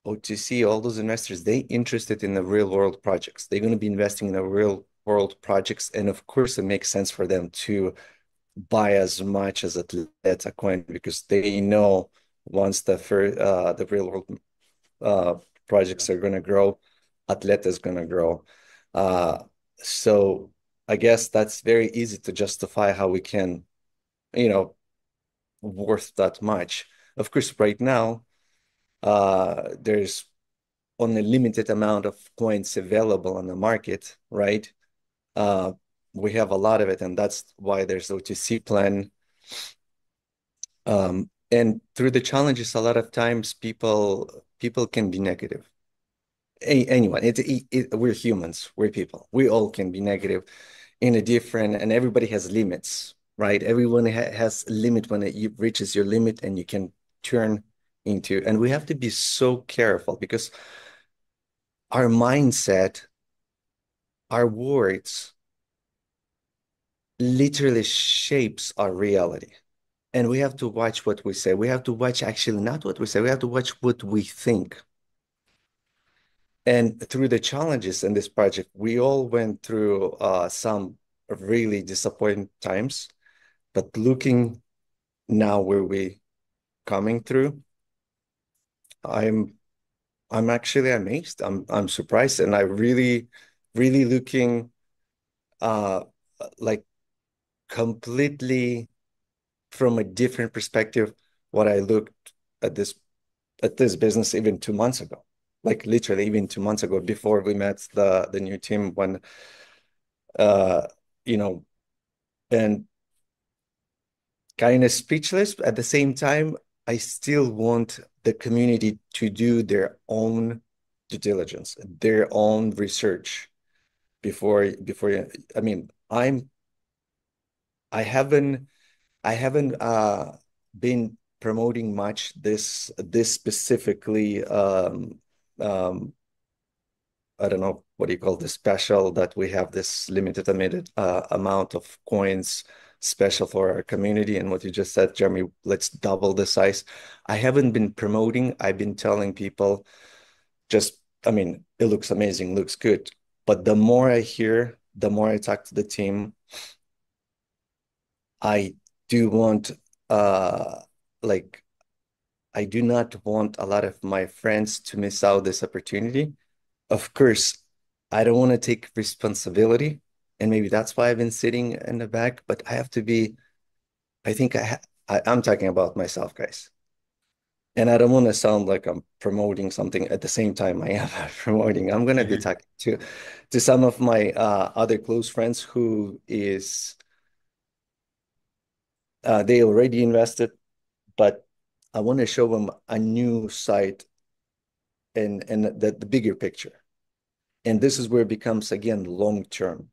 OTC, all those investors, they interested in the real world projects. They're going to be investing in the real world projects. And of course, it makes sense for them to buy as much as Atleta coin because they know once the real world projects are going to grow, Atleta is going to grow. So I guess that's very easy to justify how we can, worth that much. Of course, right now, there's only a limited amount of coins available on the market, right? We have a lot of it, and that's why there's OTC plan. And through the challenges, a lot of times people can be negative. Anyone, we're humans, we're people. We all can be negative in a different, and everybody has limits, right? Everyone has a limit when it reaches your limit, and you can turn into, and we have to be so careful because our mindset, our words literally shapes our reality. And we have to watch what we say. We have to watch actually not what we say. We have to watch what we think. And through the challenges in this project, we all went through some really disappointing times. But looking now where we coming through, I'm actually amazed. I'm surprised, and I really, really looking like completely from a different perspective what I looked at this business even 2 months ago. Like literally even 2 months ago before we met the new team when and kind of speechless. At the same time, I still want the community to do their own due diligence, their own research before I mean, I haven't been promoting much this specifically I don't know what do you call this special that we have this limited amount of coins special for our community. And what you just said, Jeremy, let's double the size. I haven't been promoting. I've been telling people I mean, it looks amazing, looks good. But the more I hear, the more I talk to the team, I do want like I do not want a lot of my friends to miss out this opportunity. Of course, I don't want to take responsibility, and maybe that's why I've been sitting in the back, but I have to be, I think I'm talking about myself, guys. And I don't want to sound like I'm promoting something at the same time I am promoting. I'm going to be talking to some of my other close friends who is they already invested, but I want to show them a new side and the bigger picture. And this is where it becomes again long term.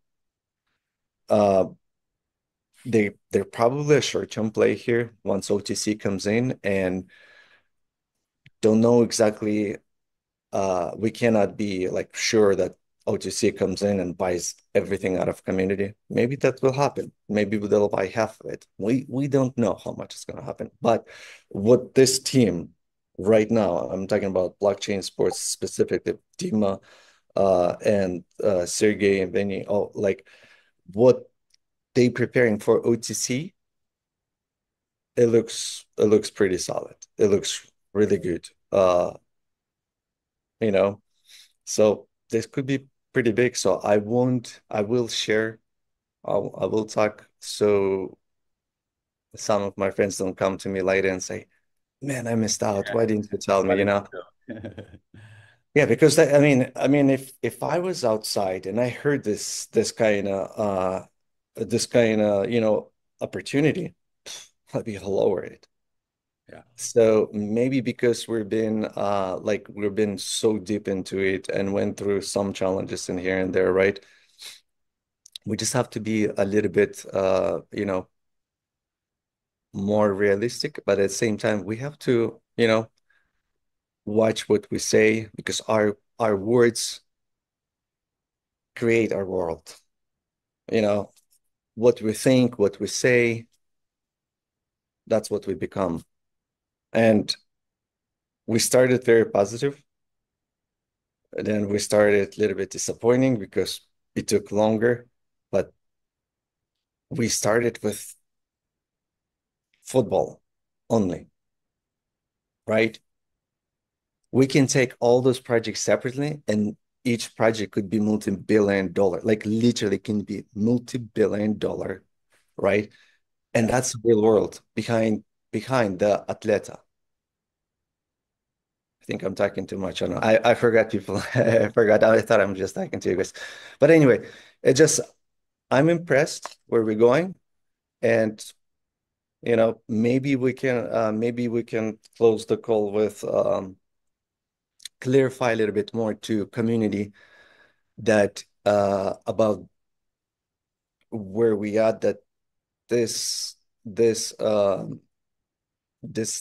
They're probably a short-term play here once OTC comes in and don't know exactly. We cannot be like sure that OTC comes in and buys everything out of community. Maybe that will happen. Maybe they'll buy half of it. We don't know how much is going to happen. But what this team right now, I'm talking about blockchain sports specifically, Dima and Sergey and Vinny, like what they preparing for OTC, it looks pretty solid. It looks really good. So this could be pretty big. So I will share, I will talk so some of my friends don't come to me later and say, man, I missed out. Why didn't you tell me, Yeah, because I mean, if I was outside and I heard this kind of opportunity, I'd be all over it. Yeah. So maybe because we've been so deep into it and went through some challenges in here and there, right? We just have to be a little bit more realistic, but at the same time we have to, watch what we say, because our words create our world. What we think, what we say, that's what we become. And we started very positive, and then we started a little bit disappointing because it took longer, but we started with football only, right? We can take all those projects separately, and each project could be multi-billion dollar, like literally can be multi-billion dollar, right? And that's the real world behind the atleta. I think I'm talking too much. I don't know. I forgot people. I forgot. I thought I'm just talking to you guys. But anyway, I'm impressed where we're going. And maybe we can close the call with clarify a little bit more to community that about where we are, that this this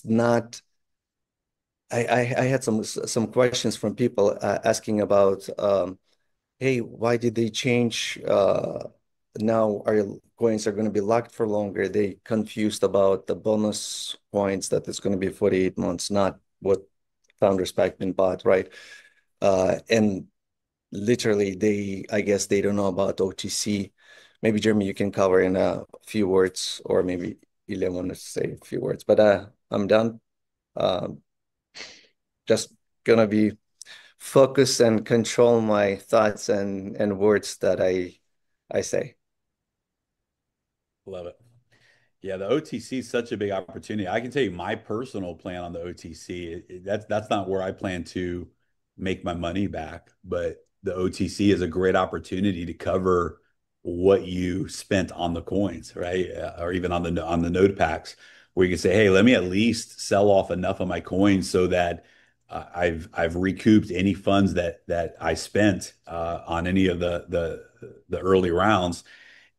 not I had some questions from people asking about hey, why did they change now our coins are going to be locked for longer. They confused about the bonus points, that it's going to be 48 months, not what founders pack been bought, right? And literally I guess they don't know about OTC. Maybe Jeremy, you can cover in a few words, or maybe Ilya wanted to say a few words, but I'm done. Just gonna be focus and control my thoughts and words that I say. Love it. Yeah, the OTC is such a big opportunity. I can tell you my personal plan on the OTC. That's not where I plan to make my money back, but the OTC is a great opportunity to cover what you spent on the coins, right? Or even on the node packs, where you can say, "Hey, let me at least sell off enough of my coins so that I've recouped any funds that I spent on any of the early rounds."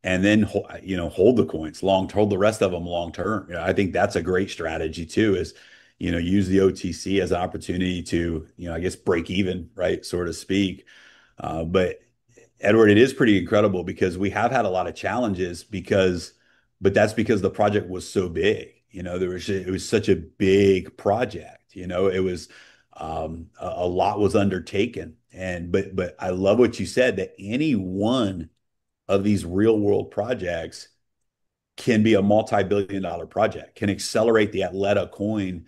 And then hold the coins hold the rest of them long term. I think that's a great strategy too, is use the OTC as an opportunity to I guess break even, right, so to speak. But Edward, it is pretty incredible because we have had a lot of challenges but that's because the project was so big. It was such a big project. It was a lot was undertaken, but I love what you said, that any one of these real world projects can be a multi-billion dollar project, can accelerate the Atleta coin.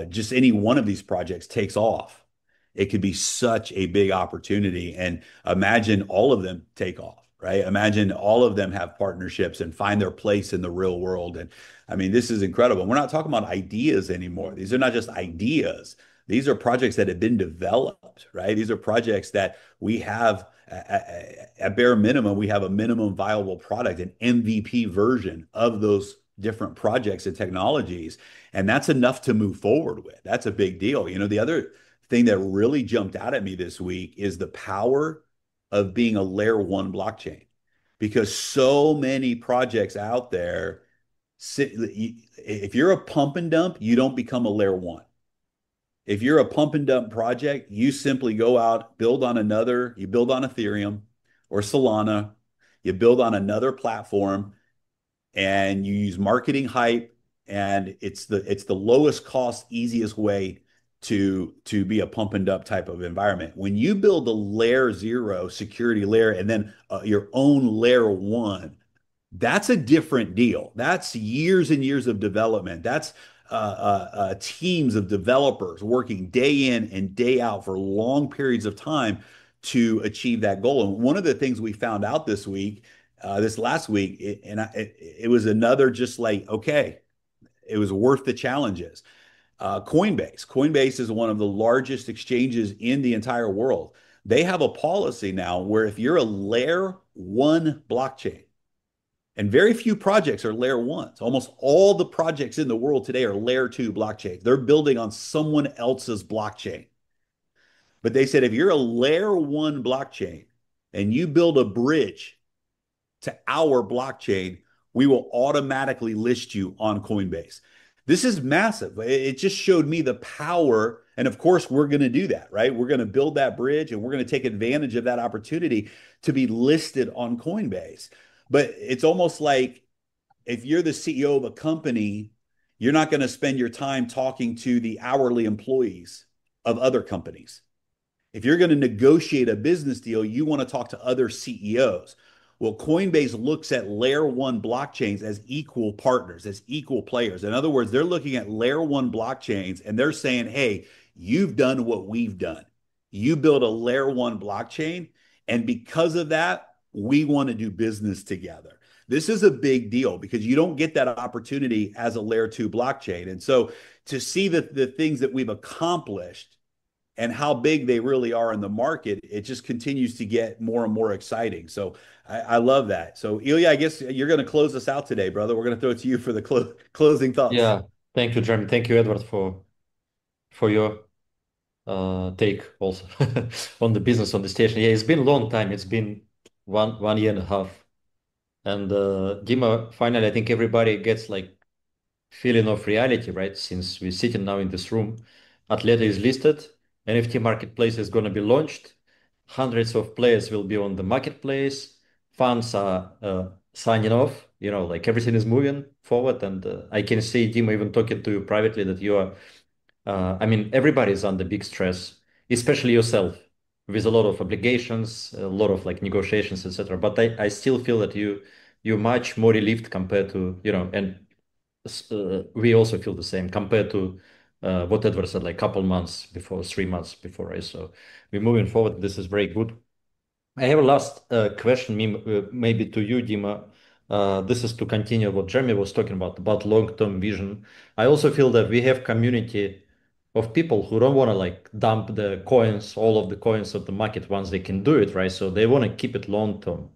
Just any one of these projects takes off. It could be such a big opportunity. And imagine all of them take off, right? Imagine all of them have partnerships and find their place in the real world. And I mean, this is incredible. We're not talking about ideas anymore. These are not just ideas. These are projects that have been developed, right? These are projects that we have at bare minimum, we have a minimum viable product, an MVP version of those different projects and technologies. And that's enough to move forward with. That's a big deal. The other thing that really jumped out at me this week is the power of being a layer one blockchain, because so many projects out there, if you're a pump and dump, you don't become a layer one. If you're a pump and dump project, you simply go out, you build on Ethereum or Solana, you build on another platform, and you use marketing hype, and it's the lowest cost, easiest way to be a pump and dump type of environment. When you build a layer zero security layer and then your own layer one, that's a different deal. That's years and years of development. That's teams of developers working day in and day out for long periods of time to achieve that goal. And one of the things we found out this last week, it was another, just like, okay, it was worth the challenges. Coinbase is one of the largest exchanges in the entire world. They have a policy now where if you're a layer one blockchain, And very few projects are layer ones. Almost all the projects in the world today are layer two blockchains. They're building on someone else's blockchain. But they said if you're a layer one blockchain and you build a bridge to our blockchain, we will automatically list you on Coinbase. This is massive. It just showed me the power. And of course, we're going to do that, right? We're going to build that bridge and we're going to take advantage of that opportunity to be listed on Coinbase. But it's almost like if you're the CEO of a company, you're not going to spend your time talking to the hourly employees of other companies. If you're going to negotiate a business deal, you want to talk to other CEOs. Well, Coinbase looks at layer one blockchains as equal partners, as equal players. In other words, they're looking at layer one blockchains and they're saying, hey, you've done what we've done. You build a layer one blockchain. And because of that, we want to do business together. This is a big deal because you don't get that opportunity as a layer two blockchain. And so to see the things that we've accomplished and how big they really are in the market, it just continues to get more and more exciting. So I love that. So Ilya, I guess you're going to close us out today, brother. We're going to throw it to you for the closing thoughts. Yeah, thank you, Jeremy. Thank you, Edward, for your take also on the business on the station. Yeah, it's been a long time. It's been one year and a half. And Dima, finally, I think everybody gets like feeling of reality, right? Since we're sitting now in this room, Atleta is listed, NFT marketplace is going to be launched, hundreds of players will be on the marketplace, funds are signing off, like everything is moving forward. And I can see Dima even talking to you privately that you are, I mean, everybody's under big stress, especially yourself, with a lot of obligations, a lot of like negotiations, etc. But I still feel that you're much more relieved compared to, and we also feel the same compared to what Edward said, like couple months before, 3 months before, right? So we're moving forward. This is very good. I have a last question, maybe to you, Dima. This is to continue what Jeremy was talking about long-term vision. I also feel that we have community of people who don't want to like dump the coins, all of the coins of the market once they can do it, right? So they want to keep it long-term.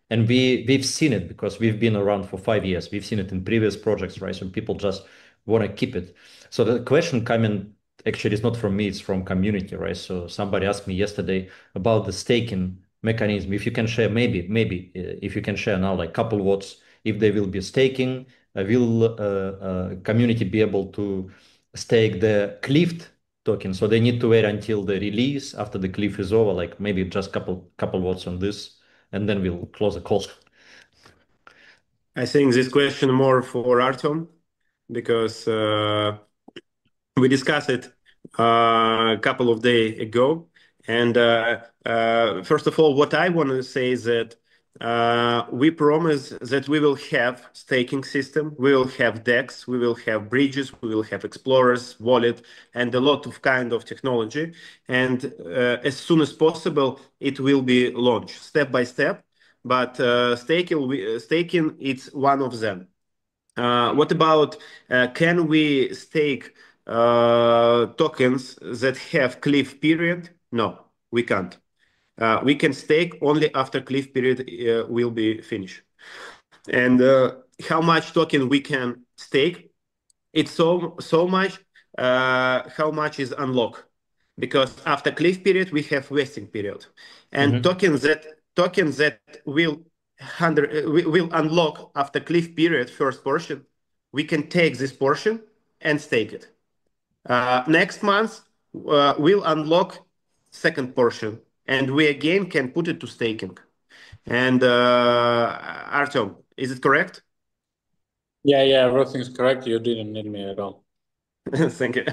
And we've seen it because we've been around for 5 years. We've seen it in previous projects, right? So people just want to keep it. So the question coming actually is not from me, it's from community, right? So somebody asked me yesterday about the staking mechanism. If you can share, maybe if you can share now, like couple words, if they will be staking, will community be able to stake the Cliff token? So they need to wait until the release after the Cliff is over, like maybe just couple words on this, and then we'll close the call. I think this question more for Artem because we discussed it a couple of days ago. And first of all, what I want to say is that we promise that we will have staking system, we will have DEX, we will have bridges, we will have explorers, wallet, and a lot of kind of technology. And as soon as possible, it will be launched step by step. But staking, it's one of them. What about can we stake tokens that have cliff period? No, we can't. We can stake only after cliff period will be finished. And how much token we can stake? It's so much. How much is unlocked? Because after cliff period we have vesting period, and tokens that will unlock after cliff period first portion, we can take this portion and stake it. Next month we'll unlock second portion, and we again can put it to staking. And Artem, is it correct? Yeah, everything's correct. You didn't need me at all. Thank you.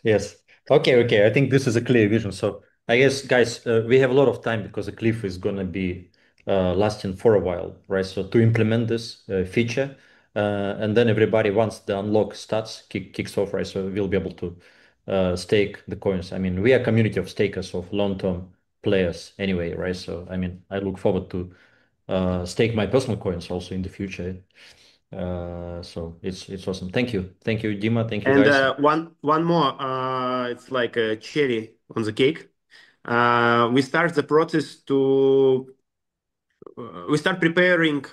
Yes. Okay. I think this is a clear vision. So I guess, guys, we have a lot of time because the cliff is going to be lasting for a while, right? So to implement this feature, and then everybody, once the unlock starts, kicks off, right? So we'll be able to stake the coins. I mean, we are a community of stakers, of long-term players anyway, right? So, I mean, I look forward to stake my personal coins also in the future. So it's awesome. Thank you, Dima. Thank you, and guys. One more. It's like a cherry on the cake. We start the process to we start preparing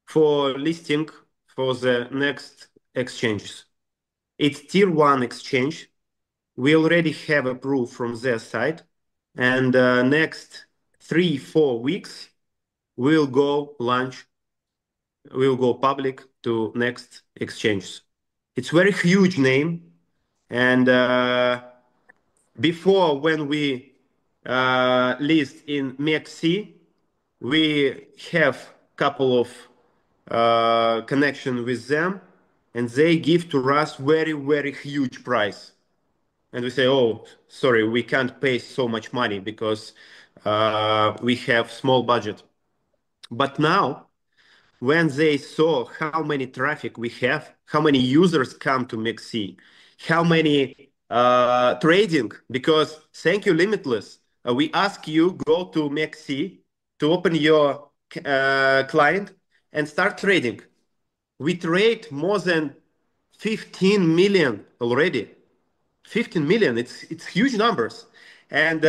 for listing for the next exchanges. It's tier 1 exchange. We already have approved from their side, and next 3-4 weeks we'll go public to next exchanges. It's very huge name, and before when we list in MEXC, we have couple of connection with them, and they give to us very huge price. And we say, oh, sorry, we can't pay so much money because we have small budget. But now, when they saw how many traffic we have, how many users come to MEXC, how many trading, because thank you, Limitless, we ask you go to MEXC to open your client and start trading. We trade more than 15 million already. 15 million, it's huge numbers. And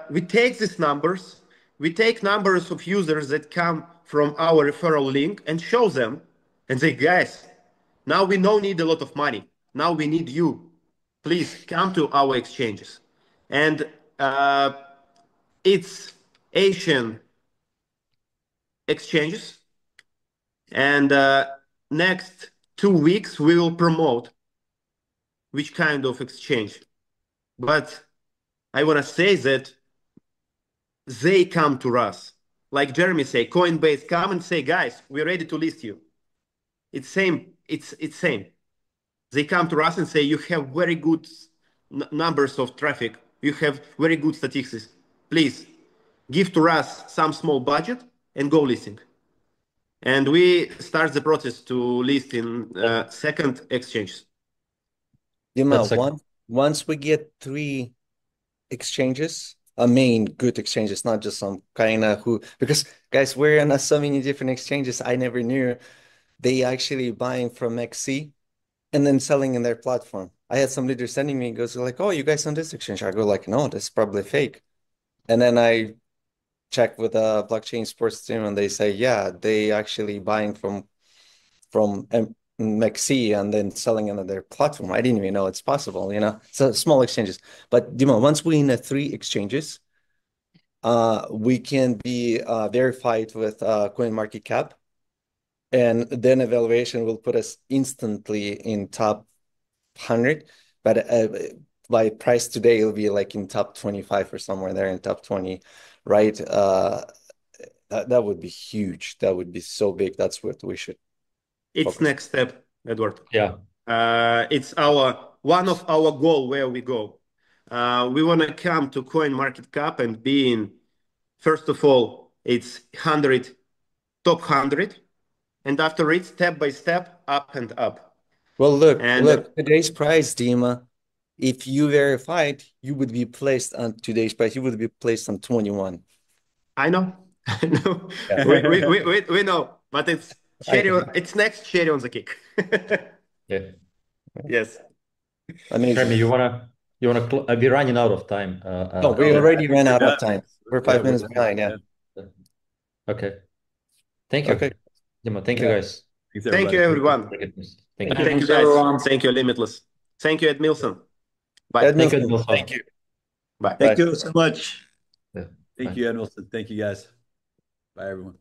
we take these numbers, we take numbers of users that come from our referral link and show them and say, guys, now we don't need a lot of money. Now we need you. Please come to our exchanges. And it's Asian exchanges. And next 2 weeks, we will promote which kind of exchange. But I want to say that they come to us. Like Jeremy say, Coinbase come and say, guys, we're ready to list you. It's same. It's same. They come to us and say, you have very good numbers of traffic. You have very good statistics. Please give to us some small budget and go listing. And we start the process to list in second exchanges. Dima, once we get 3 exchanges, I mean good exchanges, not just some kind of because guys, we're on so many different exchanges. I never knew they actually buying from XC and then selling in their platform. I had some leader sending me, goes like, oh, you guys on this exchange? I go like, no, this is probably fake. And then I check with a blockchain sports team and they say, yeah, they actually buying from MEXC and then selling on their platform. I didn't even know it's possible, So small exchanges. But Dima, once we in the 3 exchanges, we can be verified with CoinMarketCap, and then evaluation will put us instantly in top 100. But by price today, it'll be like in top 25 or somewhere there in top 20, right? That would be huge. That would be so big. That's what we should. It's next step, Edward. Yeah. It's one of our goal where we go. We want to come to CoinMarketCap and be in, first of all, it's top 100. And after it, step by step, up and up. Well, look, today's price, Dima, if you verified, you would be placed on today's price. You would be placed on 21. I know. Yeah. we know, but it's next cherry on the cake. Yeah. Yes. Amazing. Jeremy, you wanna be running out of time. No, we already ran out of time. We're 5 minutes behind. Yeah. Okay. Thank you. Okay. Dima, thank you guys. Thank you, everyone. Thank you, guys. Everyone. Thank you, Limitless. Thank you, Edmilson. Bye. Thank you. Bye. Thank you so much. Thank you, Edmilson. Thank you, guys. Bye, everyone.